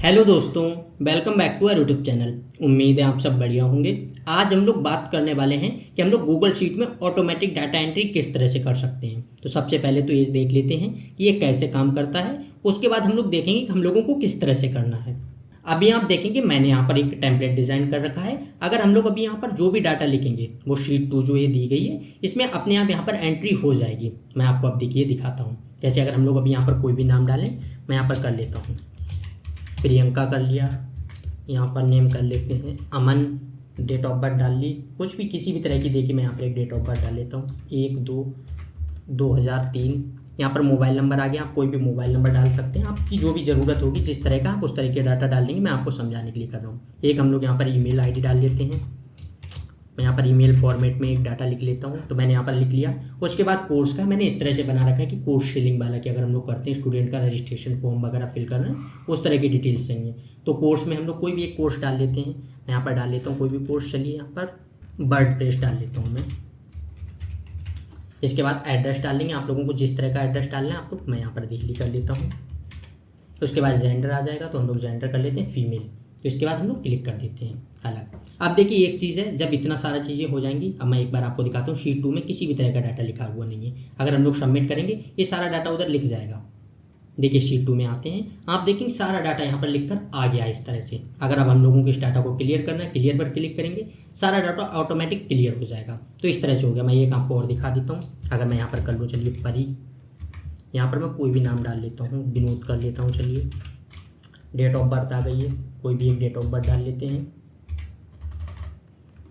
Hello दोस्तों, welcome back to our YouTube channel. उम्मीद है आप सब बढ़िया होंगे। आज हम लोग बात करने वाले हैं कि हम लोग गूगल शीट में ऑटोमेटिक डाटा एंट्री किस तरह से कर सकते हैं। तो सबसे पहले तो ये देख लेते हैं कि ये कैसे काम करता है। उसके बाद हम लोग देखेंगे कि हम लोगों को किस तरह से करना है। अभी आप देखेंगे मैंने यहाँ पर एक टेम्पलेट डिज़ाइन कर रखा है। अगर हम लोग अभी यहाँ पर जो भी डाटा लिखेंगे वो शीट 2 जो ये दी गई है इसमें अपने आप यहाँ पर एंट्री हो जाएगी। मैं आपको अब देखिए दिखाता हूँ। जैसे अगर हम लोग अभी यहाँ पर कोई भी नाम डालें, मैं यहाँ पर कर लेता हूँ प्रियंका कर लिया, यहाँ पर नेम कर लेते हैं अमन, डेट ऑफ बर्थ डाल ली, कुछ भी किसी भी तरह की देखिए मैं यहाँ पर एक डेट ऑफ बर्थ डाल लेता हूँ 1/2/2003। यहाँ पर मोबाइल नंबर आ गया, आप कोई भी मोबाइल नंबर डाल सकते हैं, आपकी जो भी ज़रूरत होगी जिस तरह का आप उस तरह के डाटा डाल देंगे। मैं आपको समझाने के लिए कर रहा हूँ। एक हम लोग यहाँ पर ईमेल आईडी डाल लेते हैं। मैं यहाँ पर ईमेल फॉर्मेट में एक डाटा लिख लेता हूँ, तो मैंने यहाँ पर लिख लिया। उसके बाद कोर्स का मैंने इस तरह से बना रखा है कि कोर्स शेलिंग वाला कि अगर हम लोग करते हैं स्टूडेंट का रजिस्ट्रेशन फॉर्म वगैरह फिल कर रहे हैं उस तरह की डिटेल्स चाहिए तो कोर्स में हम लोग कोई भी एक कोर्स डाल लेते हैं। मैं यहाँ पर डाल लेता हूँ कोई भी कोर्स। चलिए यहाँ पर वर्डप्रेस डाल लेता हूँ मैं। इसके बाद एड्रेस डाल देंगे, आप लोगों को जिस तरह का एड्रेस डालना है आप लोग। मैं यहाँ पर दिल्ली कर लेता हूँ। तो उसके बाद जेंडर आ जाएगा, तो हम लोग जेंडर कर लेते हैं फीमेल। तो इसके बाद हम लोग क्लिक कर देते हैं अलग। अब देखिए एक चीज़ है, जब इतना सारा चीज़ें हो जाएंगी, अब मैं एक बार आपको दिखाता हूँ। शीट 2 में किसी भी तरह का डाटा लिखा हुआ नहीं है। अगर हम लोग सबमिट करेंगे ये सारा डाटा उधर लिख जाएगा। देखिए शीट 2 में आते हैं, आप देखेंगे सारा डाटा यहाँ पर लिखकर आ गया इस तरह से। अगर अब हम लोगों को इस डाटा को क्लियर करना है, क्लियर पर क्लिक करेंगे, सारा डाटा ऑटोमेटिक क्लियर हो जाएगा। तो इस तरह से हो गया। मैं एक आपको और दिखा देता हूँ। अगर मैं यहाँ पर कर लूँ, चलिए परी, यहाँ पर मैं कोई भी नाम डाल लेता हूँ, विनोद कर लेता हूँ। चलिए डेट ऑफ बर्थ आ गई है, कोई भी एक डेट ऑफ बर्थ डाल लेते हैं।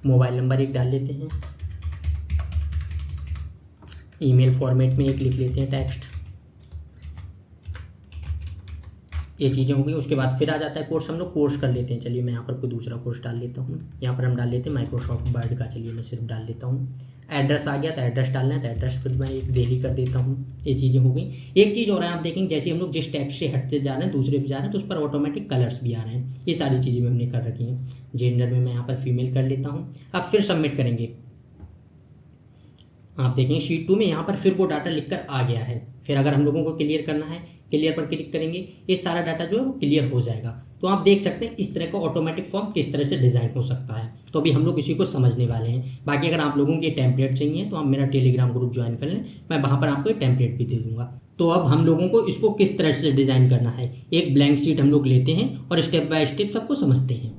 मोबाइल नंबर एक डाल लेते हैं। ईमेल फॉर्मेट में एक लिख लेते हैं टेक्स्ट। ये चीज़ें हो गई। उसके बाद फिर आ जाता है कोर्स, हम लोग कोर्स कर लेते हैं। चलिए मैं यहाँ पर कोई दूसरा कोर्स डाल लेता हूँ। यहाँ पर हम डाल लेते हैं माइक्रोसॉफ्ट वर्ड का। चलिए मैं सिर्फ डाल लेता हूँ। एड्रेस आ गया, तो एड्रेस डालना है, तो एड्रेस फिर मैं एक दिल्ली कर देता हूँ। ये चीज़ें हो गई। एक चीज़ और है, आप देखेंगे जैसे हम लोग जिस टेक्स्ट से हटते जा रहे हैं दूसरे पे जा रहे हैं तो उस पर ऑटोमेटिक कलर्स भी आ रहे हैं। ये सारी चीज़ें भी हमने कर रखी हैं। जेंडर में मैं यहाँ पर फीमेल कर लेता हूँ। अब फिर सबमिट करेंगे, आप देखेंगे शीट 2 में यहाँ पर फिर वो डाटा लिखकर आ गया है। फिर अगर हम लोगों को क्लियर करना है, क्लियर पर क्लिक करेंगे, ये सारा डाटा जो है वो क्लियर हो जाएगा। तो आप देख सकते हैं इस तरह का ऑटोमेटिक फॉर्म किस तरह से डिज़ाइन हो सकता है। तो अभी हम लोग इसी को समझने वाले हैं। बाकी अगर आप लोगों के टेम्पलेट चाहिए तो आप मेरा टेलीग्राम ग्रुप ज्वाइन कर लें, मैं वहाँ पर आपको एक टेम्पलेट भी दे दूँगा। तो अब हम लोगों को इसको किस तरह से डिज़ाइन करना है, एक ब्लैंक शीट हम लोग लेते हैं और स्टेप बाय स्टेप सबको समझते हैं।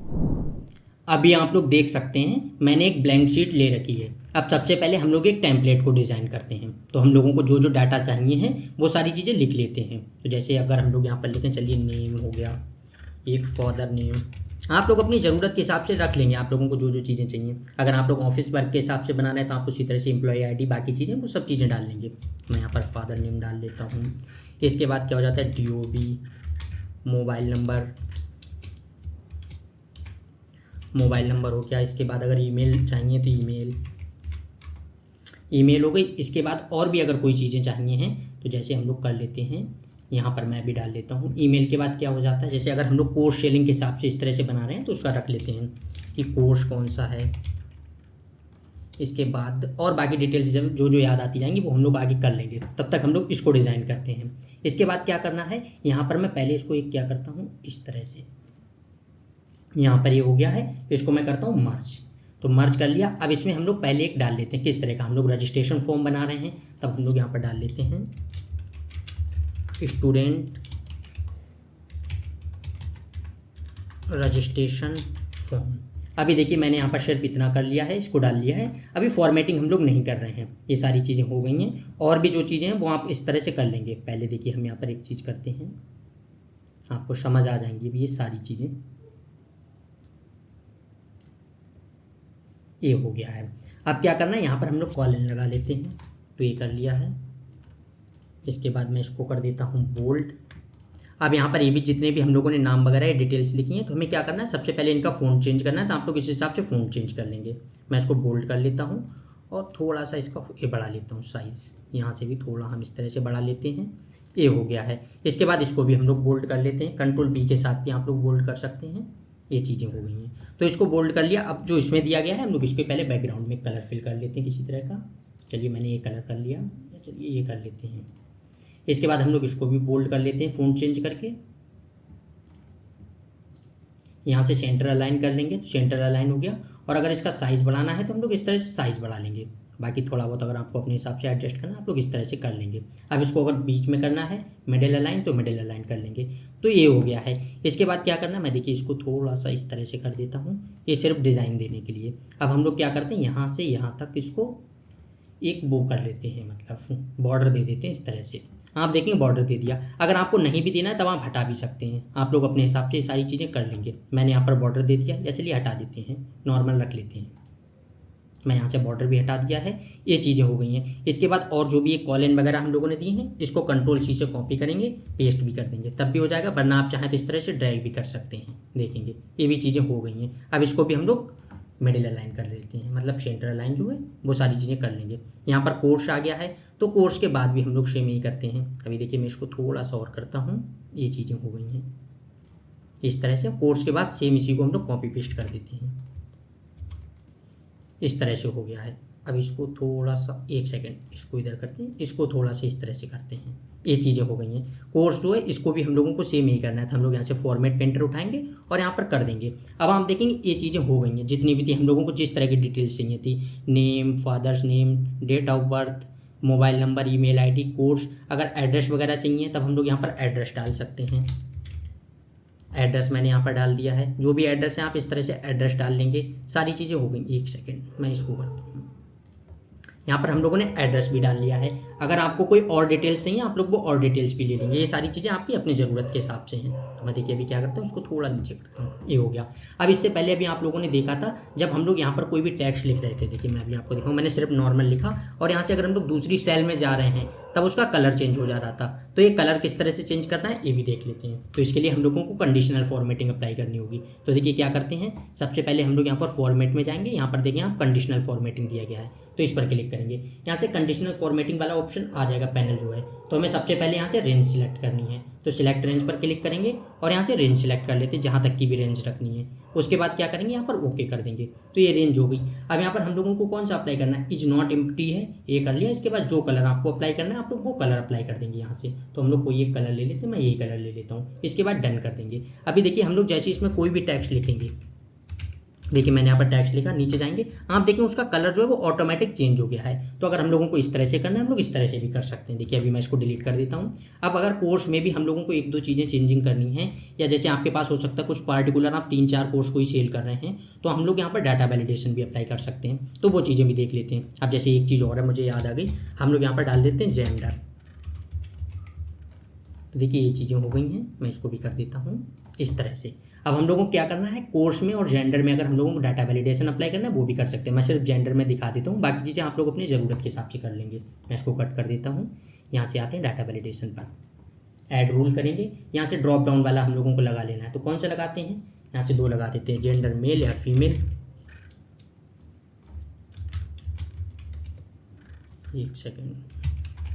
अभी आप लोग देख सकते हैं मैंने एक ब्लैंक शीट ले रखी है। अब सबसे पहले हम लोग एक टेम्पलेट को डिज़ाइन करते हैं। तो हम लोगों को जो जो डाटा चाहिए हैं वो सारी चीज़ें लिख लेते हैं। तो जैसे अगर हम लोग यहाँ पर लिखें, चलिए नेम हो गया, एक फादर नेम, आप लोग अपनी ज़रूरत के हिसाब से रख लेंगे। आप लोगों को जो जो चीज़ें चाहिए, अगर आप लोग ऑफिस वर्क के हिसाब से बनाना है तो आप उसी तरह से एम्प्लॉय आईडी बाकी चीज़ें वो सब चीज़ें डाल लेंगे। मैं यहाँ पर फादर नेम डाल लेता हूँ। इसके बाद क्या हो जाता है, DOB, मोबाइल नंबर हो गया। इसके बाद अगर ईमेल चाहिए तो ईमेल हो गई। इसके बाद और भी अगर कोई चीज़ें चाहिए हैं तो जैसे हम लोग कर लेते हैं, यहाँ पर मैं भी डाल लेता हूँ। ईमेल के बाद क्या हो जाता है, जैसे अगर हम लोग कोर्स शेलिंग के हिसाब से इस तरह से बना रहे हैं तो उसका रख लेते हैं कि कोर्स कौन सा है। इसके बाद और बाकी डिटेल्स जो जो याद आती जाएंगी वो हम लोग आगे कर लेंगे। तब तक हम लोग इसको डिज़ाइन करते हैं। इसके बाद क्या करना है, यहाँ पर मैं पहले इसको एक क्या करता हूँ, इस तरह से यहाँ पर ये हो गया है, इसको मैं करता हूँ मर्ज। तो मर्ज कर लिया। अब इसमें हम लोग पहले एक डाल लेते हैं, किस तरह का, हम लोग रजिस्ट्रेशन फॉर्म बना रहे हैं तब हम लोग यहाँ पर डाल लेते हैं स्टूडेंट रजिस्ट्रेशन फॉर्म। अभी देखिए मैंने यहाँ पर सिर्फ इतना कर लिया है, इसको डाल लिया है। अभी फॉर्मेटिंग हम लोग नहीं कर रहे हैं, ये सारी चीज़ें हो गई हैं। और भी जो चीज़ें हैं वो आप इस तरह से कर लेंगे। पहले देखिए हम यहाँ पर एक चीज़ करते हैं, आपको समझ आ जाएंगी भी ये सारी चीज़ें। ये हो गया है। अब क्या करना है, यहाँ पर हम लोग कॉलन लगा लेते हैं। तो ये कर लिया है। इसके बाद मैं इसको कर देता हूँ बोल्ड। अब यहाँ पर ये भी जितने भी हम लोगों ने नाम वगैरह डिटेल्स लिखी हैं तो हमें क्या करना है, सबसे पहले इनका फ़ॉन्ट चेंज करना है। तो आप लोग इस हिसाब से फ़ॉन्ट चेंज कर लेंगे। मैं इसको बोल्ड कर लेता हूँ और थोड़ा सा इसका ये बढ़ा लेता हूँ साइज़। यहाँ से भी थोड़ा हम इस तरह से बढ़ा लेते हैं। ये हो गया है। इसके बाद इसको भी हम लोग बोल्ड कर लेते हैं। Ctrl+B के साथ भी आप लोग बोल्ड कर सकते हैं। ये चीज़ें हो गई हैं। तो इसको बोल्ड कर लिया। अब जो इसमें दिया गया है हम लोग इसके पहले बैकग्राउंड में कलर फिल कर लेते हैं किसी तरह का। चलिए मैंने ये कलर कर लिया, चलिए ये कर लेते हैं। इसके बाद हम लोग इसको भी बोल्ड कर लेते हैं फ़ॉन्ट चेंज करके। यहाँ से सेंटर अलाइन कर लेंगे तो सेंटर अलाइन हो गया। और अगर इसका साइज़ बढ़ाना है तो हम लोग इस तरह से साइज़ बढ़ा लेंगे। बाकी थोड़ा बहुत अगर आपको अपने हिसाब से एडजस्ट करना है आप लोग इस तरह से कर लेंगे। अब इसको अगर बीच में करना है मिडिल अलाइन तो मिडिल अलाइन कर लेंगे। तो ये हो गया है। इसके बाद क्या करना है, मैं देखिए इसको थोड़ा सा इस तरह से कर देता हूँ, ये सिर्फ डिज़ाइन देने के लिए। अब हम लोग क्या करते हैं, यहाँ से यहाँ तक इसको एक वो कर लेते हैं, मतलब बॉर्डर दे देते हैं इस तरह से। आप देखेंगे बॉर्डर दे दिया। अगर आपको नहीं भी देना है तब आप हटा भी सकते हैं, आप लोग अपने हिसाब से ये सारी चीज़ें कर लेंगे। मैंने यहाँ पर बॉर्डर दे दिया, या चलिए हटा देते हैं, नॉर्मल रख लेते हैं। मैं यहाँ से बॉर्डर भी हटा दिया है, ये चीज़ें हो गई हैं। इसके बाद और जो भी ये कॉलन वगैरह हम लोगों ने दिए हैं इसको Ctrl+C से कॉपी करेंगे, पेस्ट भी कर देंगे, तब भी हो जाएगा। वरना आप चाहें तो इस तरह से ड्रैग भी कर सकते हैं। देखेंगे ये भी चीज़ें हो गई हैं। अब इसको भी हम लोग मिडिल अलाइन कर देते हैं, मतलब सेंटर अलाइन जो है वो सारी चीज़ें कर लेंगे। यहाँ पर कोर्स आ गया है तो कोर्स के बाद भी हम लोग सेम ही करते हैं। अभी देखिए मैं इसको थोड़ा सा और करता हूँ, ये चीज़ें हो गई हैं इस तरह से। कोर्स के बाद सेम इसी को हम लोग कॉपी पेस्ट कर देते हैं, इस तरह से हो गया है। अब इसको थोड़ा सा एक सेकंड इसको इधर करते हैं, इसको थोड़ा सा इस तरह से करते हैं, ये चीज़ें हो गई हैं। कोर्स जो है इसको भी हम लोगों को सेम ही करना है, तो हम लोग यहाँ से फॉर्मेट पेंटर उठाएंगे और यहाँ पर कर देंगे। अब आप देखेंगे ये चीज़ें हो गई हैं, जितनी भी थी हम लोगों को जिस तरह की डिटेल्स चाहिए थी, name, father's name, date of birth, mobile number, email ID, course. अगर एड्रेस वगैरह चाहिए तब हम लोग यहाँ पर एड्रेस डाल सकते हैं। एड्रेस मैंने यहाँ पर डाल दिया है, जो भी एड्रेस है आप इस तरह से एड्रेस डाल लेंगे। सारी चीज़ें हो गई। एक सेकेंड मैं इसको करता हूँ, यहाँ पर हम लोगों ने एड्रेस भी डाल लिया है। अगर आपको कोई और डिटेल्स चाहिए आप लोग वो और डिटेल्स भी ले लेंगे। ये सारी चीज़ें आपकी अपनी ज़रूरत के हिसाब से हैं। तो मैं देखिए अभी क्या करता हूँ, इसको थोड़ा नीचे करता हूँ, ये हो गया। अब इससे पहले अभी आप लोगों ने देखा था जब हम लोग यहाँ पर कोई भी टेक्स्ट लिख रहे थे, देखिए मैं अभी आपको दिखाऊँ, मैंने सिर्फ नॉर्मल लिखा और यहाँ से अगर हम लोग दूसरी सेल में जा रहे हैं तब उसका कलर चेंज हो जा रहा था। तो ये कलर किस तरह से चेंज करना है ये भी देख लेते हैं। तो इसके लिए हम लोगों को कंडीशनल फॉर्मेटिंग अप्लाई करनी होगी। तो देखिए क्या करते हैं, सबसे पहले हम लोग यहाँ पर फॉर्मेट में जाएंगे, यहाँ पर देखिए आप कंडीशनल फॉर्मेटिंग दिया गया है तो इस पर क्लिक करेंगे। यहाँ से कंडीशनल फॉर्मेटिंग वाला ऑप्शन आ जाएगा पैनल जो है। तो हमें सबसे पहले यहाँ से रेंज सिलेक्ट करनी है, तो सिलेक्ट रेंज पर क्लिक करेंगे और यहाँ से रेंज सिलेक्ट कर लेते हैं, जहाँ तक की भी रेंज रखनी है। उसके बाद क्या करेंगे, यहाँ पर ओके कर देंगे, तो ये रेंज हो गई। अब यहाँ पर हम लोगों को कौन सा अप्लाई करना है, इज नॉट एम्प्टी है, ये कर लिया। इसके बाद जो कलर आपको अप्लाई करना है आप लोग वो कलर अप्लाई कर देंगे यहाँ से। तो हम लोग कोई एक कलर ले लेते हैं, मैं यही कलर ले लेता हूँ। इसके बाद डन कर देंगे। अभी देखिए हम लोग जैसे इसमें कोई भी टेक्स्ट लिखेंगे, देखिए मैंने यहाँ पर टेक्स्ट लिखा, नीचे जाएंगे आप देखें उसका कलर जो है वो ऑटोमेटिक चेंज हो गया है। तो अगर हम लोगों को इस तरह से करना है हम लोग इस तरह से भी कर सकते हैं। देखिए अभी मैं इसको डिलीट कर देता हूँ। अब अगर कोर्स में भी हम लोगों को एक दो चीज़ें चेंजिंग करनी है, या जैसे आपके पास हो सकता है कुछ पार्टिकुलर आप 3-4 कोर्स को ही सेल कर रहे हैं, तो हम लोग यहाँ पर डाटा वैलिडेशन भी अप्लाई कर सकते हैं। तो वो चीज़ें भी देख लेते हैं। अब जैसे एक चीज़ और है मुझे याद आ गई, हम लोग यहाँ पर डाल देते हैं जेंडर। देखिए ये चीज़ें हो गई हैं, मैं इसको भी कर देता हूँ इस तरह से। अब हम लोगों को क्या करना है, कोर्स में और जेंडर में अगर हम लोगों को डाटा वैलिडेशन अप्लाई करना है वो भी कर सकते हैं। मैं सिर्फ जेंडर में दिखा देता हूँ, बाकी चीज़ें आप लोग अपनी ज़रूरत के हिसाब से कर लेंगे। मैं इसको कट कर देता हूँ। यहाँ से आते हैं डाटा वैलिडेशन पर, ऐड रूल करेंगे। यहाँ से ड्रॉप डाउन वाला हम लोगों को लगा लेना है, तो कौन सा लगाते हैं, यहाँ से 2 लगा देते हैं, जेंडर मेल या फीमेल। एक सेकेंड,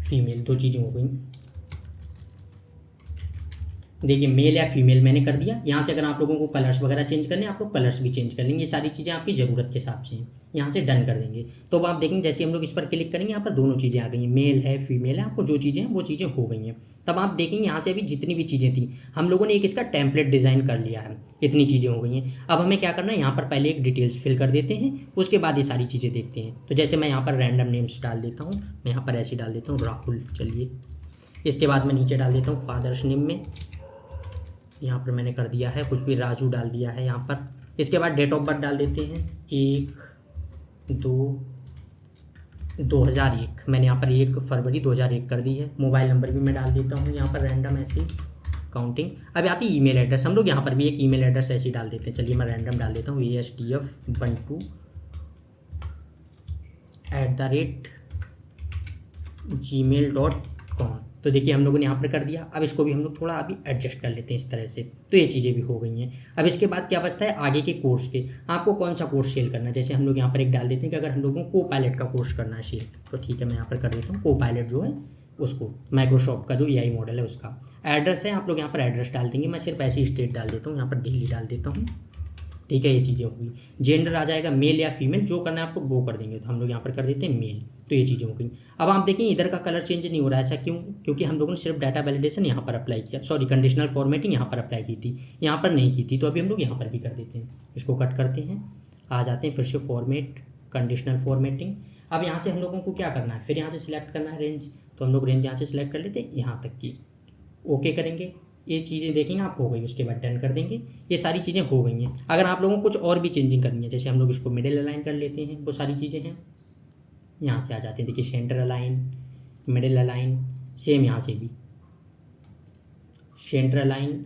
फीमेल, 2 चीज़ें हो गई। देखिए मेल या फीमेल मैंने कर दिया। यहाँ से अगर आप लोगों को कलर्स वगैरह चेंज करने हैं आप लोग कलर्स भी चेंज कर लेंगे। ये सारी चीज़ें आपकी ज़रूरत के हिसाब से हैं। यहाँ से डन कर देंगे। तो अब आप देखेंगे जैसे हम लोग इस पर क्लिक करेंगे यहाँ पर दोनों चीज़ें आ गई हैं, मेल है फीमेल है, आपको जो चीज़ें हैं वो चीज़ें हो गई हैं। तब आप देखेंगे यहाँ से अभी जितनी भी चीज़ें थी हम लोगों ने एक इसका टेम्पलेट डिज़ाइन कर लिया है, इतनी चीज़ें हो गई हैं। अब हमें क्या करना है, यहाँ पर पहले एक डिटेल्स फिल कर देते हैं, उसके बाद ये सारी चीज़ें देखते हैं। तो जैसे मैं यहाँ पर रैंडम नेम्स डाल देता हूँ, मैं यहाँ पर ऐसे डाल देता हूँ राहुल, चलिए। इसके बाद मैं नीचे डाल देता हूँ फादर्स नेम में, यहाँ पर मैंने कर दिया है कुछ भी, राजू डाल दिया है यहाँ पर। इसके बाद डेट ऑफ बर्थ डाल देते हैं 1/2/2001, मैंने यहाँ पर 1 फरवरी 2001 कर दी है। मोबाइल नंबर भी मैं डाल देता हूँ यहाँ पर रैंडम ऐसे काउंटिंग। अब आती है ईमेल एड्रेस, हम लोग यहाँ पर भी एक ईमेल एड्रेस ऐसे ही डाल देते हैं। चलिए मैं रैंडम डाल देता हूँ ASTF12@gmail.com। तो देखिए हम लोगों ने यहाँ पर कर दिया। अब इसको भी हम लोग थोड़ा अभी एडजस्ट कर लेते हैं इस तरह से। तो ये चीज़ें भी हो गई हैं। अब इसके बाद क्या बचता है, आगे के कोर्स के, आपको कौन सा कोर्स सेल करना है। जैसे हम लोग यहाँ पर एक डाल देते हैं कि अगर हम लोगों को पायलट का कोर्स करना है सेल, तो ठीक है मैं यहाँ पर कर देता हूँ को पायलट जो है उसको, माइक्रोसॉफ्ट का जो AI मॉडल है उसका। एड्रेस है आप लोग यहाँ पर एड्रेस डाल देंगे, मैं सिर्फ ऐसी स्टेट डाल देता हूँ, यहाँ पर दिल्ली डाल देता हूँ। ठीक है ये चीज़ें होगी। जेंडर आ जाएगा मेल या फीमेल, जो करना है आप लोग वो कर देंगे। तो हम लोग यहाँ पर कर देते हैं मेल। तो ये चीज़ें हो गई। अब आप देखें इधर का कलर चेंज नहीं हो रहा है, ऐसा क्यों? क्योंकि हम लोगों ने सिर्फ डाटा वैलिडेशन यहाँ पर अप्लाई किया, सॉरी कंडीशनल फॉर्मेटिंग यहाँ पर अप्लाई की थी, यहाँ पर नहीं की थी। तो अभी हम लोग यहाँ पर भी कर देते हैं, इसको कट करते हैं, आ जाते हैं फिर से फॉर्मेट, कंडीशनल फॉर्मेटिंग। अब यहाँ से हम लोगों को क्या करना है, फिर यहाँ से सिलेक्ट करना है रेंज, तो हम लोग रेंज यहाँ से सिलेक्ट कर लेते हैं यहाँ तक की, ओके करेंगे। ये चीज़ें देखेंगे आप हो गई, उसके बाद डन कर देंगे। ये सारी चीज़ें हो गई हैं। अगर आप लोगों को कुछ और भी चेंजिंग करनी है, जैसे हम लोग इसको मिडिल अलाइन कर लेते हैं, वो सारी चीज़ें हैं, यहाँ से आ जाते हैं। देखिए centre align, middle align, same यहाँ से भी सेंटर अलाइन,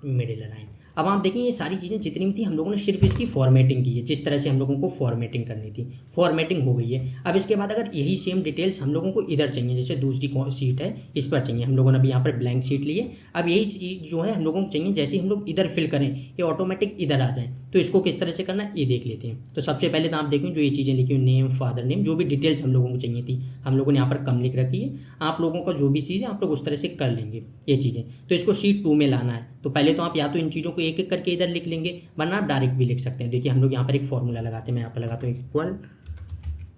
मिडिल अलाइन। अब आप देखें ये सारी चीज़ें जितनी भी थी हम लोगों ने सिर्फ इसकी फॉर्मेटिंग की है, जिस तरह से हम लोगों को फॉर्मेटिंग करनी थी, फॉर्मेटिंग हो गई है। अब इसके बाद अगर यही सेम डिटेल्स हम लोगों को इधर चाहिए, जैसे दूसरी सीट है इस पर चाहिए, हम लोगों ने अभी यहाँ पर ब्लैंक शीट ली है, अब यही चीज़ जो है हम लोगों को चाहिए, जैसे हम लोग इधर फिल करें ये ऑटोमेटिक इधर आ जाए। तो इसको किस तरह से करना है ये देख लेते हैं। तो सबसे पहले तो आप देखें जो ये चीज़ें लिखी हुई, नेम, फादर नेम, जो भी डिटेल्स हम लोगों को चाहिए थी हम लोगों ने यहाँ पर कम लिख रखी है। आप लोगों का जो भी चीज़ है आप लोग उस तरह से कर लेंगे ये चीज़ें। तो इसको शीट 2 में लाना है, तो पहले तो आप या तो इन चीज़ों को एक एक करके इधर लिख लेंगे, वरना आप डायरेक्ट भी लिख सकते हैं। देखिए हम लोग यहाँ पर एक फॉर्मूला लगाते हैं, मैं यहाँ पर लगाता हूँ इक्वल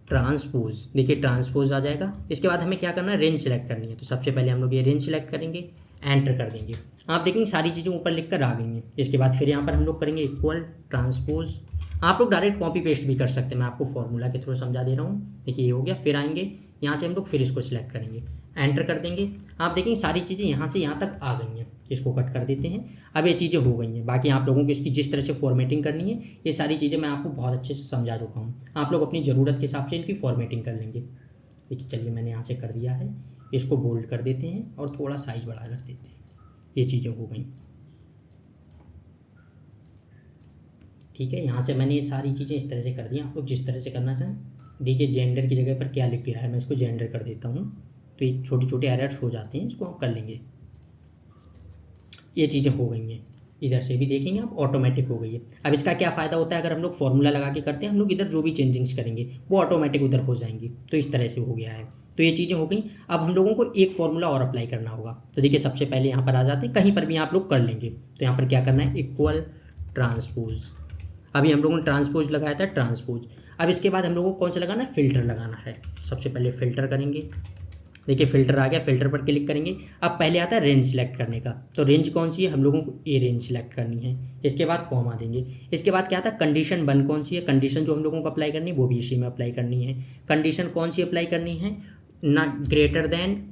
ट्रांसपोज, देखिए ट्रांसपोज आ जाएगा। इसके बाद हमें क्या करना है, रेंज सेलेक्ट करनी है। तो सबसे पहले हम लोग ये रेंज सेलेक्ट करेंगे, एंटर कर देंगे। आप देखेंगे सारी चीज़ें ऊपर लिख कर आ गई हैं। इसके बाद फिर यहाँ पर हम लोग करेंगे इक्वल ट्रांसपोज। आप लोग डायरेक्ट कॉपी पेस्ट भी कर सकते हैं, मैं आपको फॉर्मूला के थ्रू समझा दे रहा हूँ। देखिए ये हो गया, फिर आएंगे यहाँ से हम लोग फिर इसको सिलेक्ट करेंगे, एंटर कर देंगे। आप देखेंगे सारी चीज़ें यहाँ से यहाँ तक आ गई हैं, इसको कट कर देते हैं। अब ये चीज़ें हो गई हैं। बाकी आप लोगों को इसकी जिस तरह से फॉर्मेटिंग करनी है ये सारी चीज़ें मैं आपको बहुत अच्छे से समझा चुका हूँ। आप लोग अपनी ज़रूरत के हिसाब से इनकी फॉर्मेटिंग कर लेंगे। देखिए चलिए मैंने यहाँ से कर दिया है, इसको बोल्ड कर देते हैं और थोड़ा साइज़ बढ़ा कर देते हैं। ये चीज़ें हो गई, ठीक है। यहाँ से मैंने ये सारी चीज़ें इस तरह से कर दी, आप लोग जिस तरह से करना चाहें। देखिए जेंडर की जगह पर क्या लिख गया है, मैं इसको जेंडर कर देता हूँ, तो ये छोटी छोटी एरर्स हो जाते हैं, इसको हम कर लेंगे। ये चीज़ें हो गई हैं, इधर से भी देखेंगे आप ऑटोमेटिक हो गई है। अब इसका क्या फ़ायदा होता है, अगर हम लोग फॉर्मूला लगा के करते हैं, हम लोग इधर जो भी चेंजिंग्स करेंगे वो ऑटोमेटिक उधर हो जाएंगी। तो इस तरह से हो गया है। तो ये चीज़ें हो गई। अब हम लोगों को एक फॉर्मूला और अप्लाई करना होगा। तो देखिए सबसे पहले यहाँ पर आ जाते हैं, कहीं पर भी आप लोग कर लेंगे। तो यहाँ पर क्या करना है, इक्वल ट्रांसपोज। अभी हम लोगों ने ट्रांसपोज लगाया था, ट्रांसपोज। अब इसके बाद हम लोगों को कौन सा लगाना है, फ़िल्टर लगाना है। सबसे पहले फ़िल्टर करेंगे, देखिए फ़िल्टर आ गया, फ़िल्टर पर क्लिक करेंगे। अब पहले आता है रेंज सेलेक्ट करने का, तो रेंज कौन सी है, हम लोगों को ए रेंज सेलेक्ट करनी है। इसके बाद कॉमा देंगे। इसके बाद क्या आता है, कंडीशन 1 कौन सी है, कंडीशन जो हम लोगों को अप्लाई करनी है वो भी इसी में अप्लाई करनी है। कंडीशन कौन सी अप्लाई करनी है, ना ग्रेटर देन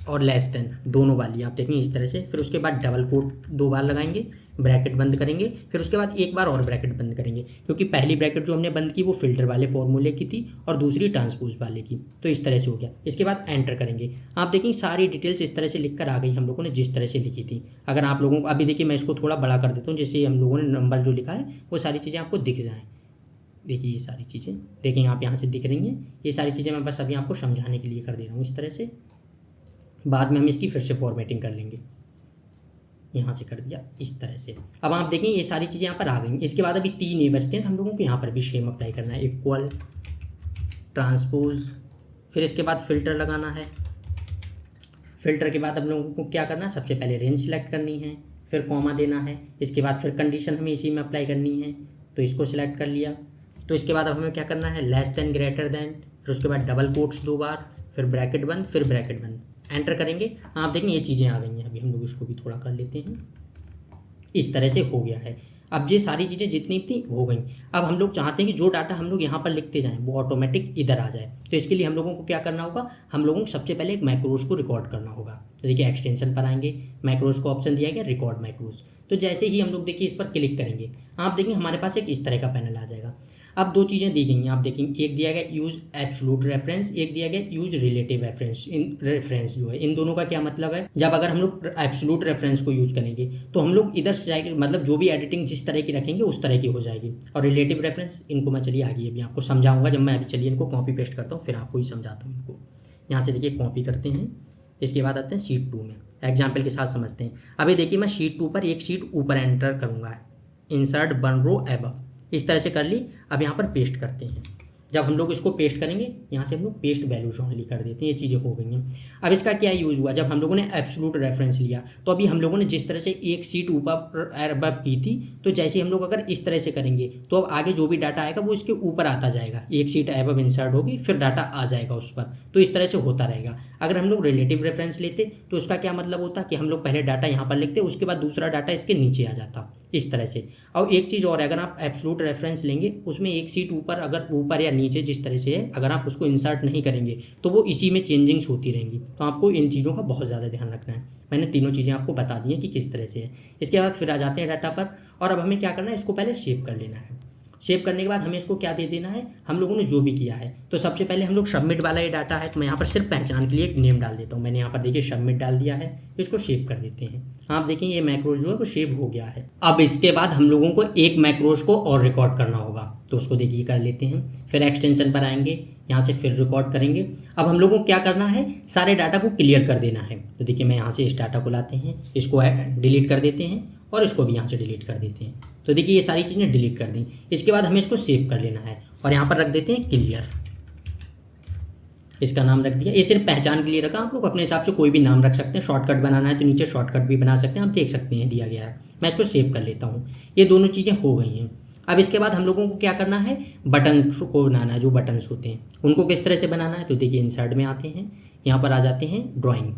और लेस देन दोनों वाली, आप देखेंगे इस तरह से। फिर उसके बाद डबल कोट 2 बार लगाएंगे, ब्रैकेट बंद करेंगे, फिर उसके बाद एक बार और ब्रैकेट बंद करेंगे, क्योंकि पहली ब्रैकेट जो हमने बंद की वो फिल्टर वाले फॉर्मूले की थी और दूसरी ट्रांसपोज वाले की। तो इस तरह से हो गया। इसके बाद एंटर करेंगे। आप देखेंगे सारी डिटेल्स इस तरह से लिख कर आ गई हम लोगों ने जिस तरह से लिखी थी। अगर आप लोगों को अभी देखिए मैं इसको थोड़ा बड़ा कर देता हूँ, जिससे हम लोगों ने नंबर जो लिखा है वो सारी चीज़ें आपको दिख जाएँ। देखिए ये सारी चीज़ें देखेंगे आप यहाँ से दिख रही हैं। ये सारी चीज़ें मैं बस अभी आपको समझाने के लिए कर दे रहा हूँ इस तरह से। बाद में हम इसकी फिर से फॉर्मेटिंग कर लेंगे। यहाँ से कर दिया इस तरह से। अब आप देखें ये सारी चीज़ें यहाँ पर आ गई। इसके बाद अभी 3 ये बचते हैं, तो हम लोगों को यहाँ पर भी सेम अप्लाई करना है, इक्वल ट्रांसपोज। फिर इसके बाद फ़िल्टर लगाना है। फ़िल्टर के बाद हम लोगों को क्या करना है, सबसे पहले रेंज सेलेक्ट करनी है, फिर कॉमा देना है। इसके बाद फिर कंडीशन हमें इसी में अप्लाई करनी है, तो इसको सिलेक्ट कर लिया। तो इसके बाद अब हमें क्या करना है, लेस देन ग्रेटर देन, फिर उसके बाद डबल कोट्स 2 बार, फिर ब्रैकेट बंद, फिर ब्रैकेट बंद, एंटर करेंगे। आप देखेंगे ये चीज़ें आ गई हैं। अभी हम लोग इसको भी थोड़ा कर लेते हैं, इस तरह से हो गया है। अब ये सारी चीज़ें जितनी थी हो गई। अब हम लोग चाहते हैं कि जो डाटा हम लोग यहाँ पर लिखते जाएं वो ऑटोमेटिक इधर आ जाए। तो इसके लिए हम लोगों को क्या करना होगा, हम लोगों को सबसे पहले एक मैक्रोस को रिकॉर्ड करना होगा। तो देखिए एक्सटेंशन पर आएंगे, मैक्रोस को ऑप्शन दिया गया रिकॉर्ड मैक्रोस। तो जैसे ही हम लोग देखिए इस पर क्लिक करेंगे, आप देखेंगे हमारे पास एक इस तरह का पैनल आ जाएगा। अब 2 चीज़ें दी गई हैं, आप देखेंगे एक दिया गया यूज़ एब्सोल्यूट रेफरेंस, एक दिया गया use relative reference. In reference जो है इन दोनों का क्या मतलब है, जब अगर हम लोग एब्सोल्यूट रेफरेंस को यूज़ करेंगे तो हम लोग इधर से जाएंगे, मतलब जो भी एडिटिंग जिस तरह की रखेंगे उस तरह की हो जाएगी। और रिलेटिव रेफरेंस इनको मैं चलिए आगे अभी आपको समझाऊंगा, जब मैं अभी चलिए इनको कॉपी पेस्ट करता हूँ फिर आपको ही समझाता हूँ इनको। यहाँ से देखिए कॉपी करते हैं, इसके बाद आते हैं शीट 2 में, एग्जाम्पल के साथ समझते हैं। अभी देखिए मैं शीट 2 पर एक शीट ऊपर एंटर करूँगा, इंसर्ट 1 रो एबव, इस तरह से कर ली। अब यहाँ पर पेस्ट करते हैं, जब हम लोग इसको पेस्ट करेंगे, यहाँ से हम लोग पेस्ट वैल्यूज ओनली कर देते हैं, ये चीज़ें हो गई हैं। अब इसका क्या यूज़ हुआ, जब हम लोगों ने एब्सोल्यूट रेफरेंस लिया तो अभी हम लोगों ने जिस तरह से एक सीट ऊपर अबव की थी, तो जैसे हम लोग अगर इस तरह से करेंगे तो अब आगे जो भी डाटा आएगा वो इसके ऊपर आता जाएगा, एक सीट अबव इंसर्ट होगी फिर डाटा आ जाएगा उस पर, तो इस तरह से होता रहेगा। अगर हम लोग रिलेटिव रेफरेंस लेते तो उसका क्या मतलब होता कि हम लोग पहले डाटा यहाँ पर लिखते, उसके बाद दूसरा डाटा इसके नीचे आ जाता, इस तरह से। और एक चीज़ और, अगर आप एब्सोल्यूट रेफरेंस लेंगे उसमें एक सीट ऊपर, अगर ऊपर या नीचे जिस तरह से है, अगर आप उसको इंसर्ट नहीं करेंगे तो वो इसी में चेंजिंग्स होती रहेंगी। तो आपको इन चीज़ों का बहुत ज़्यादा ध्यान रखना है। मैंने तीनों चीज़ें आपको बता दी हैं कि किस तरह से है। इसके बाद फिर आ जाते हैं डाटा पर, और अब हमें क्या करना है, इसको पहले सेव कर लेना है। सेव करने के बाद हमें इसको क्या दे देना है, हम लोगों ने जो भी किया है। तो सबसे पहले हम लोग सबमिट वाला ये डाटा है, तो मैं यहाँ पर सिर्फ पहचान के लिए एक नेम डाल देता हूँ। मैंने यहाँ पर देखिए सबमिट डाल दिया है, इसको सेव कर देते हैं। आप देखें ये मैक्रोज जो है वो सेव हो गया है। अब इसके बाद हम लोगों को एक मैक्रोज को और रिकॉर्ड करना होगा, तो उसको देखिए कर लेते हैं। फिर एक्सटेंशन पर आएंगे, यहाँ से फिर रिकॉर्ड करेंगे। अब हम लोगों को क्या करना है, सारे डाटा को क्लियर कर देना है। तो देखिए मैं यहाँ से इस डाटा को लाते हैं, इसको डिलीट कर देते हैं और इसको भी यहाँ से डिलीट कर देते हैं। तो देखिए ये सारी चीज़ें डिलीट कर दी। इसके बाद हमें इसको सेव कर लेना है और यहाँ पर रख देते हैं क्लियर, इसका नाम रख दिया। ये सिर्फ पहचान के लिए रखा, आप लोग अपने हिसाब से कोई भी नाम रख सकते हैं। शॉर्टकट बनाना है तो नीचे शॉर्टकट भी बना सकते हैं, आप देख सकते हैं दिया गया है। मैं इसको सेव कर लेता हूँ। ये दोनों चीज़ें हो गई हैं। अब इसके बाद हम लोगों को क्या करना है, बटन को बनाना है। जो बटन्स होते हैं उनको किस तरह से बनाना है, तो देखिए इंसर्ट में आते हैं, यहाँ पर आ जाते हैं ड्राइंग।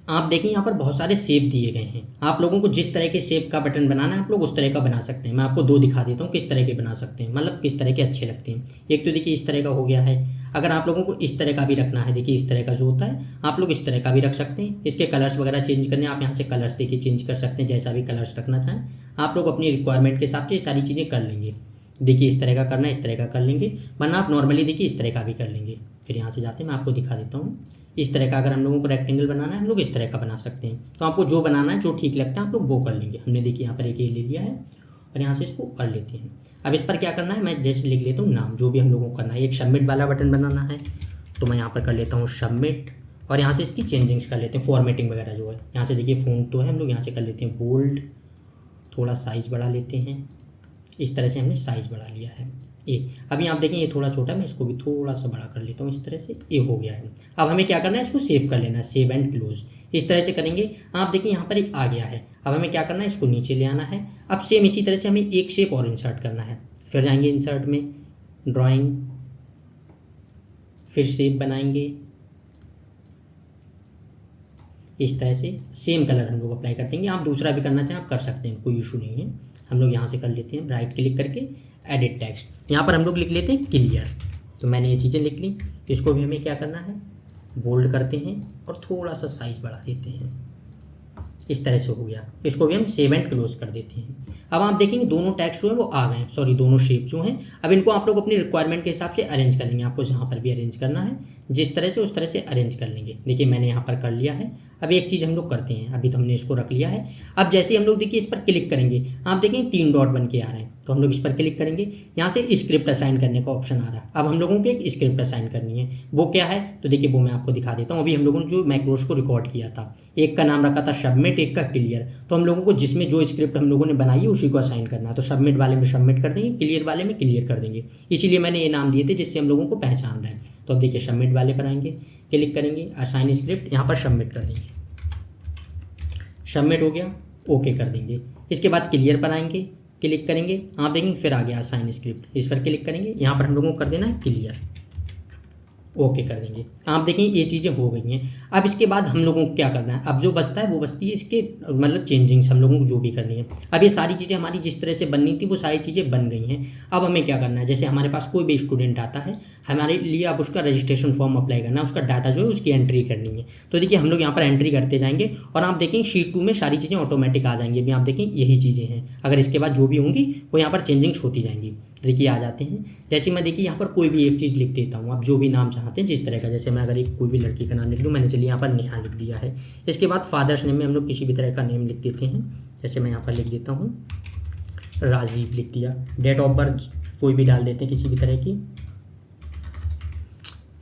आप देखें यहाँ पर बहुत सारे शेप दिए गए हैं। आप लोगों को जिस तरह के शेप का बटन बनाना है आप लोग उस तरह का बना सकते हैं। मैं आपको दो दिखा देता हूँ किस तरह के बना सकते हैं, मतलब किस तरह के अच्छे लगते हैं। एक तो देखिए इस तरह का हो गया है। अगर आप लोगों को इस तरह का भी रखना है, देखिए इस तरह का जो होता है आप लोग इस तरह का भी रख सकते हैं। इसके कलर्स वगैरह चेंज करने, आप यहाँ से कलर्स देखिए चेंज कर सकते हैं, जैसा भी कलर्स रखना चाहें आप लोग अपनी रिक्वायरमेंट के हिसाब से ये सारी चीज़ें कर लेंगे। देखिए इस तरह का करना है, इस तरह का कर लेंगे, वरना आप नॉर्मली देखिए इस तरह का भी कर लेंगे। फिर यहाँ से जाते हैं, मैं आपको दिखा देता हूँ। इस तरह का अगर हम लोगों को रेक्टेंगल बनाना है हम लोग इस तरह का बना सकते हैं। तो आपको जो बनाना है, जो ठीक लगता है आप लोग वो कर लेंगे। हमने देखिए यहाँ पर एक ये ले लिया है और यहाँ से इसको कर लेते हैं। अब इस पर क्या करना है, मैं जैसे लिख लेता हूँ नाम, जो भी हम लोगों को करना है। एक सबमिट वाला बटन बनाना है तो मैं यहाँ पर कर लेता हूँ सबमिट, और यहाँ से इसकी चेंजिंग्स कर लेते हैं, फॉर्मेटिंग वगैरह जो है। यहाँ से देखिए फ़ॉन्ट तो है, हम लोग यहाँ से कर लेते हैं बोल्ड, थोड़ा साइज़ बढ़ा लेते हैं। इस तरह से हमने साइज़ बढ़ा लिया है। ये अभी आप देखें ये थोड़ा छोटा है, मैं इसको भी थोड़ा सा बड़ा कर लेता हूँ। इस तरह से ये हो गया है। अब हमें क्या करना है, इसको सेव कर लेना है, सेव एंड क्लोज। इस तरह से करेंगे। आप देखिए यहाँ पर एक आ गया है। अब हमें क्या करना है, इसको नीचे ले आना है। अब सेम इसी तरह से हमें एक शेप और इंसर्ट करना है। फिर जाएंगे इंसर्ट में, ड्राइंग, फिर शेप बनाएंगे। इस तरह से सेम कलर हम लोग अप्लाई कर देंगे। आप दूसरा भी करना चाहें आप कर सकते हैं, कोई इशू नहीं है। हम लोग यहाँ से कर लेते हैं, राइट क्लिक करके एडिट टेक्स्ट, यहाँ पर हम लोग लिख लेते हैं क्लियर। तो मैंने ये चीज़ें लिख ली। इसको भी हमें क्या करना है, बोल्ड करते हैं और थोड़ा सा साइज़ बढ़ा देते हैं। इस तरह से हो गया। इसको भी हम सेव एंड क्लोज कर देते हैं। अब आप देखेंगे दोनों टेक्स्ट जो है वो आ गए हैं, सॉरी दोनों शेप जो हैं। अब इनको आप लोग अपनी रिक्वायरमेंट के हिसाब से अरेंज कर लेंगे। आपको जहाँ पर भी अरेंज करना है जिस तरह से उस तरह से अरेंज कर लेंगे। देखिए मैंने यहाँ पर कर लिया है। अब एक चीज़ हम लोग करते हैं, अभी तो हमने इसको रख लिया है। अब जैसे ही हम लोग देखिए इस पर क्लिक करेंगे, आप देखेंगे 3 डॉट बन के आ रहे हैं। तो हम लोग इस पर क्लिक करेंगे, यहाँ से स्क्रिप्ट असाइन करने का ऑप्शन आ रहा है। अब हम लोगों को एक स्क्रिप्ट असाइन करनी है, वो क्या है तो देखिए वो मैं आपको दिखा देता हूँ। अभी हम लोगों ने जो मैक्रोज को रिकॉर्ड किया था, एक का नाम रखा था सबमिट, एक का क्लियर। तो हम लोगों को जिसमें जो स्क्रिप्ट हम लोगों ने बनाई है उसी को असाइन करना है। तो सबमिट वाले में सबमिट कर देंगे, क्लियर वाले में क्लियर कर देंगे। इसीलिए मैंने ये नाम दिए थे जिससे हम लोगों को पहचान रहे हैं। तो अब देखिए सबमिट वाले पर आएंगे, क्लिक करेंगे, असाइन स्क्रिप्ट, यहाँ पर सबमिट कर देंगे। सबमिट हो गया, ओके कर देंगे। इसके बाद क्लियर पर आएंगे, क्लिक करेंगे, आप देखेंगे फिर आ गया असाइन स्क्रिप्ट। इस पर क्लिक करेंगे, यहाँ पर हम लोगों को कर देना है क्लियर, ओके कर देंगे। आप देखें ये चीज़ें हो गई हैं। अब इसके बाद हम लोगों को क्या करना है, अब जो बचता है वो बचती है इसके मतलब चेंजिंग्स हम लोगों को जो भी करनी है। अब ये सारी चीज़ें हमारी जिस तरह से बननी थी वो सारी चीज़ें बन गई हैं। अब हमें क्या करना है, जैसे हमारे पास कोई भी स्टूडेंट आता है, हमारे लिए अब उसका रजिस्ट्रेशन फॉर्म अप्लाई करना है, उसका डाटा जो है उसकी एंट्री करनी है। तो देखिए हम लोग यहाँ पर एंट्री करते जाएंगे और आप देखेंगे शीट 2 में सारी चीज़ें ऑटोमेटिक आ जाएंगी। अभी आप देखें यही चीज़ें हैं, अगर इसके बाद जो भी होंगी वो यहाँ पर चेंजिंग्स होती जाएंगी। देखिए आ जाते हैं। जैसे मैं देखिए यहाँ पर कोई भी एक चीज़ लिख देता हूँ, आप जो भी नाम चाहते हैं जिस तरह का, जैसे मैं अगर एक कोई भी लड़की का नाम लिख दूँ, मैंने चलिए यहाँ पर नेहा लिख दिया है। इसके बाद फादर्स नेम में हम लोग किसी भी तरह का नेम लिख देते हैं। जैसे मैं यहाँ पर लिख देता हूँ राजीव, लिख दिया। डेट ऑफ बर्थ कोई भी डाल देते हैं किसी भी तरह की,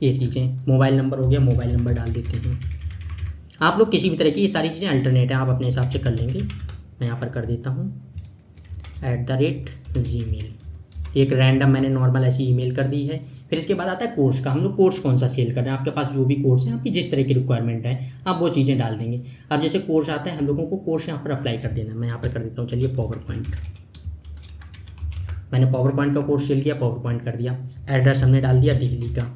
ये चीज़ें। मोबाइल नंबर हो गया, मोबाइल नंबर डाल देते हैं। आप लोग किसी भी तरह की ये सारी चीज़ें अल्टरनेट है, आप अपने हिसाब से कर लेंगे। मैं यहाँ पर कर देता हूँ @gmail, एक रैंडम मैंने नॉर्मल ऐसी ईमेल कर दी है। फिर इसके बाद आता है कोर्स का, हम लोग कोर्स कौन सा सेल कर रहे हैं, आपके पास जो भी कोर्स है, आपकी जिस तरह की रिक्वायरमेंट है आप वो चीज़ें डाल देंगे। अब जैसे कोर्स आता है, हम लोगों को कोर्स यहाँ पर अप्लाई कर देना है। मैं यहाँ पर कर देता हूँ, चलिए पावर पॉइंट, मैंने पावर पॉइंट का कोर्स सेल किया, पावर पॉइंट कर दिया। एड्रेस हमने डाल दिया दिल्ली का।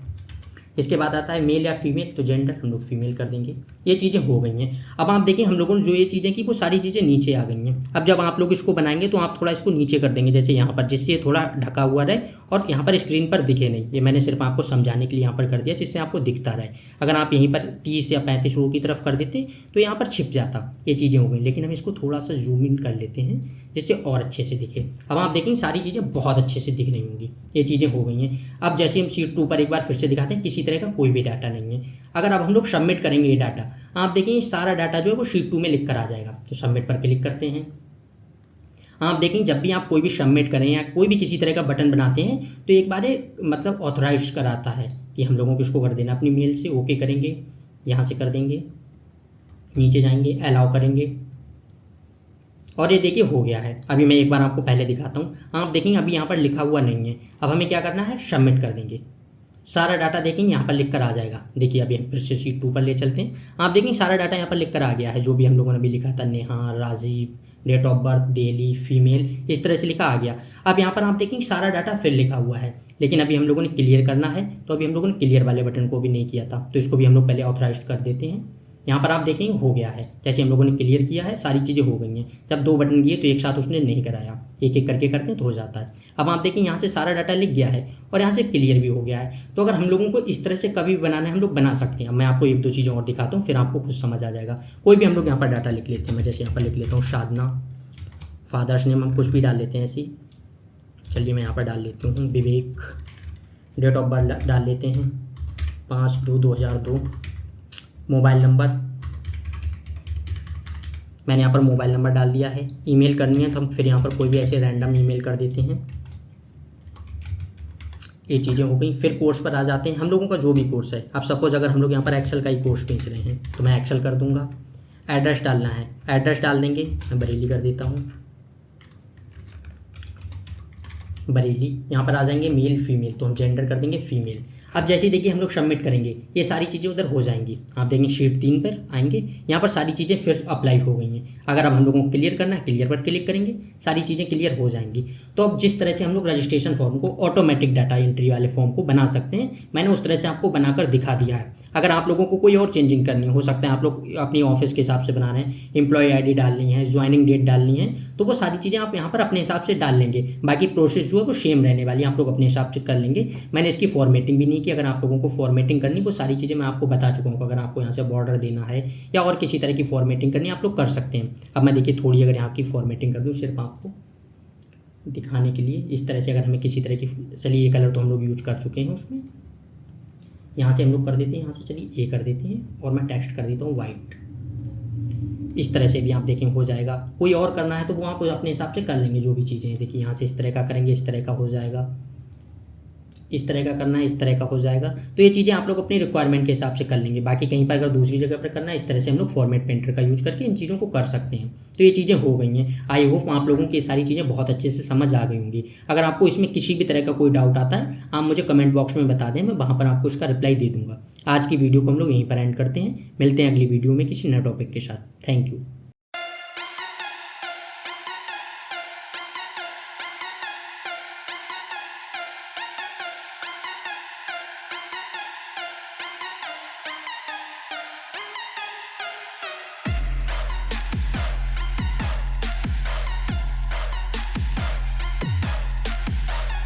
इसके बाद आता है मेल या फीमेल, तो जेंडर हम लोग फीमेल कर देंगे। ये चीज़ें हो गई हैं। अब आप देखें हम लोगों ने जो ये चीज़ें की वो सारी चीज़ें नीचे आ गई हैं। अब जब आप लोग इसको बनाएंगे तो आप थोड़ा इसको नीचे कर देंगे, जैसे यहाँ पर, जिससे ये थोड़ा ढका हुआ रहे और यहाँ पर स्क्रीन पर दिखे नहीं। ये मैंने सिर्फ आपको समझाने के लिए यहाँ पर कर दिया, जिससे आपको दिखता रहे। अगर आप यहीं पर 30 या 35 रो की तरफ कर देते तो यहाँ पर छिप जाता। ये चीज़ें हो गई, लेकिन हम इसको थोड़ा सा जूम इन कर लेते हैं जिससे और अच्छे से दिखे। अब आप देखेंगे सारी चीज़ें बहुत अच्छे से दिख रही होंगी। ये चीज़ें हो गई हैं। अब जैसे हम शीट 2 पर एक बार फिर से दिखाते हैं, किसी तरह का कोई भी डाटा नहीं है। अगर अब हम लोग सबमिट करेंगे ये डाटा, आप देखेंगे सारा डाटा जो है वो शीट 2 में लिख कर आ जाएगा। तो सबमिट पर क्लिक करते हैं। आप देखेंगे जब भी आप कोई भी सबमिट करें या कोई भी किसी तरह का बटन बनाते हैं तो एक बार मतलब ऑथराइज कराता है कि हम लोगों को इसको कर देना। अपनी मेल से ओके करेंगे, यहाँ से कर देंगे, नीचे जाएंगे, अलाउ करेंगे और ये देखिए हो गया है। अभी मैं एक बार आपको पहले दिखाता हूँ। आप देखेंगे अभी यहाँ पर लिखा हुआ नहीं है। अब हमें क्या करना है, सबमिट कर देंगे। सारा डाटा देखेंगे यहाँ पर लिख कर आ जाएगा। देखिए अभी हम फिर से शीट 2 पर ले चलते हैं। आप देखेंगे सारा डाटा यहाँ पर लिख कर आ गया है, जो भी हम लोगों ने अभी लिखा था, Neha, Rajiv, date of birth, Delhi, female, इस तरह से लिखा आ गया। अब यहाँ पर आप देखेंगे सारा डाटा फिर लिखा हुआ है, लेकिन अभी हम लोगों ने क्लियर करना है। तो अभी हम लोगों ने क्लियर वाले बटन को भी नहीं किया था, तो इसको भी हम लोग पहले ऑथराइज कर देते हैं। यहाँ पर आप देखेंगे हो गया है, जैसे हम लोगों ने क्लियर किया है सारी चीज़ें हो गई हैं। जब 2 बटन किए तो एक साथ उसने नहीं कराया, एक एक करके करते हैं तो हो जाता है। अब आप देखें यहाँ से सारा डाटा लिख गया है और यहाँ से क्लियर भी हो गया है। तो अगर हम लोगों को इस तरह से कभी भी बनाना है हम लोग बना सकते हैं। मैं आपको 1-2 चीज़ें और दिखाता हूँ, फिर आपको खुद समझ आ जाएगा। कोई भी हम लोग यहाँ पर डाटा लिख लेते हैं। मैं जैसे यहाँ पर लिख लेता हूँ साधना, फादर्स नेम हम कुछ भी डाल लेते हैं ऐसी। चलिए मैं यहाँ पर डाल लेती हूँ विवेक, डेट ऑफ बर्थ डाल लेते हैं 5/2/2002, मोबाइल नंबर मैंने यहाँ पर मोबाइल नंबर डाल दिया है। ईमेल करनी है तो हम फिर यहाँ पर कोई भी ऐसे रैंडम ईमेल कर देते हैं। ये चीज़ें हो गई। फिर कोर्स पर आ जाते हैं। हम लोगों का जो भी कोर्स है, अब सपोज अगर हम लोग यहाँ पर एक्सेल का ही कोर्स बेच रहे हैं तो मैं एक्सेल कर दूंगा। एड्रेस डालना है, एड्रेस डाल देंगे। मैं बरेली कर देता हूँ, बरेली। यहाँ पर आ जाएंगे मेल फीमेल, तो हम जेंडर कर देंगे फीमेल। अब जैसे ही देखिए हम लोग सबमिट करेंगे ये सारी चीज़ें उधर हो जाएंगी। आप देखेंगे शीट 3 पर आएंगे, यहाँ पर सारी चीज़ें फिर अप्लाई हो गई हैं। अगर अब हम लोगों को क्लियर करना है, क्लियर पर क्लिक करेंगे, सारी चीज़ें क्लियर हो जाएंगी। तो अब जिस तरह से हम लोग रजिस्ट्रेशन फॉर्म को ऑटोमेटिक डाटा एंट्री वाले फॉर्म को बना सकते हैं, मैंने उस तरह से आपको बनाकर दिखा दिया है। अगर आप लोगों को कोई और चेंजिंग करनी हो सकता है, आप लोग अपनी ऑफिस के हिसाब से बना रहे हैं, एम्प्लॉय ID डालनी है, ज्वाइनिंग डेट डालनी है, तो वो सारी चीज़ें आप यहाँ पर अपने हिसाब से डाल लेंगे। बाकी प्रोसेस जो है वो सेम रहने वाली, आप लोग अपने हिसाब से कर लेंगे। मैंने इसकी फॉर्मेटिंग भी नहीं की। अगर आप लोगों को फॉर्मेटिंग करनी, वो सारी चीज़ें मैं आपको बता चुका हूँ। अगर आपको यहाँ से बॉर्डर देना है या और किसी तरह की फॉर्मेटिंग करनी, आप लोग कर सकते हैं। अब मैं देखिए थोड़ी अगर यहाँ की फॉर्मेटिंग कर दूँ सिर्फ आपको दिखाने के लिए, इस तरह से अगर हमें किसी तरह की, चलिए ये कलर तो हम लोग यूज कर चुके हैं उसमें, यहाँ से हम लोग कर देते हैं। यहाँ से चलिए ये कर देते हैं और मैं टेक्स्ट कर देता हूँ वाइट। इस तरह से भी आप देखें हो जाएगा। कोई और करना है तो वो आप अपने हिसाब से कर लेंगे। जो भी चीज़ें देखिए यहाँ से इस तरह का करेंगे, इस तरह का हो जाएगा, इस तरह का करना है, इस तरह का हो जाएगा। तो ये चीज़ें आप लोग अपनी रिक्वायरमेंट के हिसाब से कर लेंगे। बाकी कहीं पर अगर दूसरी जगह पर करना है, इस तरह से हम लोग फॉर्मेट पेंटर का यूज़ करके इन चीज़ों को कर सकते हैं। तो ये चीज़ें हो गई हैं। आई होप आप लोगों की ये सारी चीज़ें बहुत अच्छे से समझ आ गई होंगी। अगर आपको इसमें किसी भी तरह का कोई डाउट आता है, आप मुझे कमेंट बॉक्स में बता दें, मैं वहाँ पर आपको इसका रिप्लाई दे दूँगा। आज की वीडियो को हम लोग यहीं पर एंड करते हैं। मिलते हैं अगली वीडियो में किसी नए टॉपिक के साथ। Thank you.